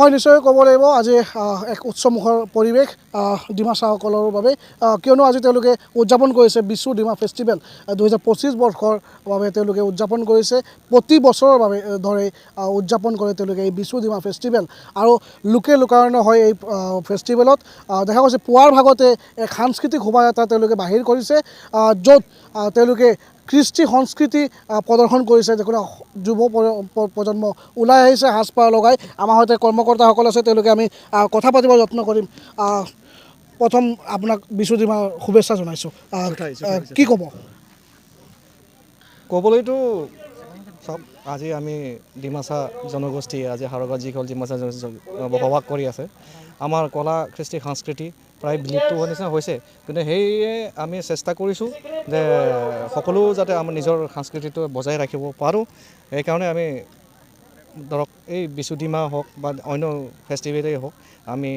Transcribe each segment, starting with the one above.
হয় নিশ্চয় ক'ব লাগিব আজি এক উৎসৱমুখৰ পৰিৱেশ ডিমাছাসকলৰ বাবে কিয়নো আজি তেওঁলোকে উদযাপন কৰিছে বিশু ডিমা ফেষ্টিভেল 2025 বৰ্ষৰ বাবে তেওঁলোকে উদযাপন কৰিছে প্ৰতি বছৰৰ বাবে ধৰে উদযাপন কৰে তেওঁলোকে এই বিশু ডিমা ফেষ্টিভেল আৰু লোকে লোকাৰণ্য হয় এই ফেষ্টিভেলত দেখা গৈছে পুৱাৰ ভাগতে এক সাংস্কৃতিক শোভাযাত্ৰা তেওঁলোকে বাহিৰ কৰিছে য'ত তেওঁলোকে কৃষ্টি সংস্কৃতি প্ৰদৰ্শন কৰিছে যিকোনো যুৱ প্ৰজন্ম ওলাই আহিছে সাজপাৰ লগাই আমাৰ সৈতে কৰ্মকৰ্তাসকল আছে তেওঁলোকে আমি কথা পাতিব যত্ন কৰিম প্ৰথম আপোনাক বিশু ডিমাৰ শুভেচ্ছা জনাইছোঁ কি ক'ব ক'বলৈতো চব আজি আমি ডিমাছা জনগোষ্ঠী আজি হাৰগত যিসকল ডিমাছা বসবাস কৰি আছে আমাৰ কলা কৃষ্টি সংস্কৃতি প্ৰায় বিলুপ্ত হোৱা নিচিনা হৈছে কিন্তু সেয়ে আমি চেষ্টা কৰিছোঁ যে সকলো যাতে আমাৰ নিজৰ সংস্কৃতিটো বজাই ৰাখিব পাৰোঁ সেইকাৰণে আমি ধৰক এই বিশু ডিমা হওক বা অন্য ফেষ্টিভেলেই হওক আমি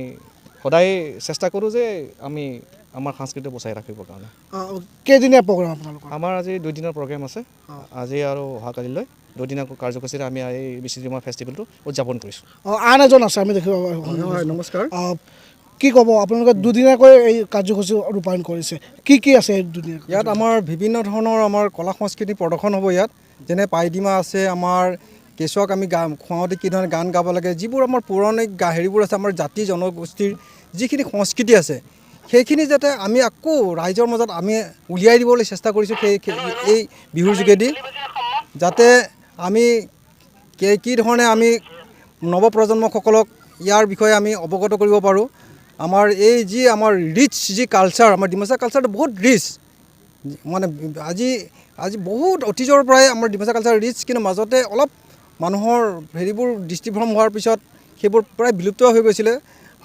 সদায় চেষ্টা কৰোঁ যে আমি আমাৰ সংস্কৃতি বচাই ৰাখিবৰ কাৰণে কেইদিনীয়া প্ৰগ্ৰাম আপোনালোকৰ আমাৰ আজি 2 দিনৰ প্ৰগ্ৰেম আছে আজি আৰু অহাকালিলৈ 2 দিনৰ কাৰ্যসূচীৰে আমি এই বিশু ডিমা ফেষ্টিভেলটো উদযাপন কৰিছোঁ আন এজন আছে আমি দেখিব হয় নমস্কাৰ কি ক'ব আপোনালোকে দুদিনীয়াকৈ এই কাৰ্যসূচী ৰূপায়ণ কৰিছে কি আছে এই দুদিনীয়া ইয়াত আমাৰ বিভিন্ন ধৰণৰ আমাৰ কলা সংস্কৃতি প্ৰদৰ্শন হ'ব ইয়াত যেনে পাইডিমা আছে আমাৰ কেঁচুৱাক আমি খুৱাওঁতে কি ধৰণে গান গাব লাগে যিবোৰ আমাৰ পৌৰাণিক হেৰিবোৰ আছে আমাৰ জাতি জনগোষ্ঠীৰ যিখিনি সংস্কৃতি আছে সেইখিনি যাতে আমি আকৌ ৰাইজৰ মাজত আমি উলিয়াই দিবলৈ চেষ্টা কৰিছোঁ এই বিহুৰ যোগেদি যাতে আমি কি ধৰণে আমি নৱপ্ৰজন্মসকলক ইয়াৰ বিষয়ে আমি অৱগত কৰিব পাৰোঁ আমাৰ এই যি আমাৰ ৰিচ যি কালচাৰ আমাৰ ডিমাছা কালচাৰটো বহুত ৰিচ মানে আজি বহুত অতীজৰ পৰাই আমাৰ ডিমাছা কালচাৰ ৰিচ কিন্তু মাজতে অলপ মানুহৰ হেৰিবোৰ দৃষ্টিভ্ৰম হোৱাৰ পিছত সেইবোৰ প্ৰায় বিলুপ্ত হৈ গৈছিলে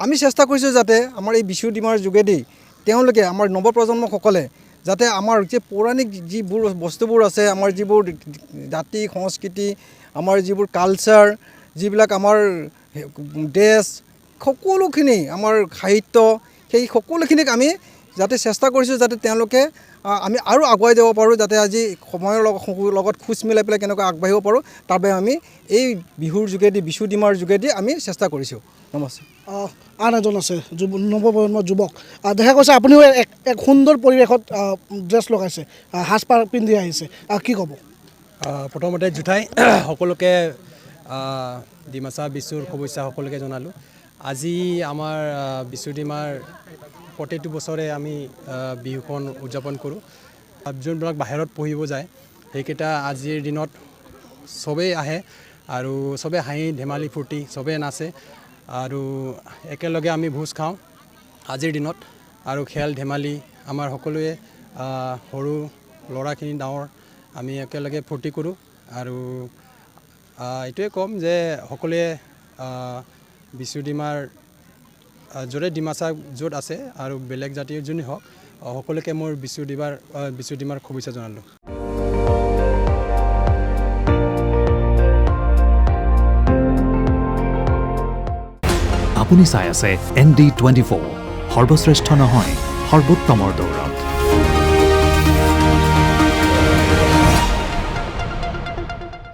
আমি চেষ্টা কৰিছোঁ যাতে আমাৰ এই বিশু ডিমাৰ যোগেদি তেওঁলোকে আমাৰ নৱপ্ৰজন্মসকলে যাতে আমাৰ যে পৌৰাণিক যিবোৰ বস্তুবোৰ আছে আমাৰ যিবোৰ জাতি সংস্কৃতি আমাৰ যিবোৰ কালচাৰ যিবিলাক আমাৰ ড্ৰেছ সকলোখিনি আমাৰ সাহিত্য সেই সকলোখিনিক আমি যাতে চেষ্টা কৰিছোঁ যাতে তেওঁলোকে আমি আৰু আগুৱাই যাব পাৰোঁ যাতে আজি সময়ৰ লগত খোজ মিলাই পেলাই কেনেকৈ আগবাঢ়িব পাৰোঁ তাৰ বাবে আমি এই বিহুৰ যোগেদি বিশু ডিমাৰ যোগেদি আমি চেষ্টা কৰিছোঁ নমস্কাৰ আন এজন আছে নৱপ্ৰজন্মৰ যুৱক দেখা গৈছে আপুনিও এক সুন্দৰ পৰিৱেশত ড্ৰেছ লগাইছে সাজপাৰ পিন্ধি আহিছে কি ক'ব প্ৰথমতে জুঠাই সকলোকে ডিমাছা বিশুৰ শুভেচ্ছা সকলোকে জনালোঁ আজি আমাৰ বিশু ডিমাৰ প্ৰতিটো বছৰে আমি বিহুখন উদযাপন কৰোঁ যোনবিলাক বাহিৰত পঢ়িব যায় সেইকেইটা আজিৰ দিনত চবেই আহে আৰু চবেই হাঁহি ধেমালি ফূৰ্তি চবেই নাচে আৰু একেলগে আমি ভোজ খাওঁ আজিৰ দিনত আৰু খেল ধেমালি আমাৰ সকলোৱে সৰু ল'ৰাখিনি ডাঙৰ আমি একেলগে ফূৰ্তি কৰোঁ আৰু এইটোৱে ক'ম যে সকলোৱে বিশু ডিমাৰ য'তে ডিমাছা য'ত আছে আৰু বেলেগ জাতিৰ যোনে হওক সকলোকে মোৰ বিশু ডিমাৰ শুভেচ্ছা জনালোঁ আপুনি চাই আছে ND24 সৰ্বশ্ৰেষ্ঠ নহয় সৰ্বোত্তমৰ দৌৰত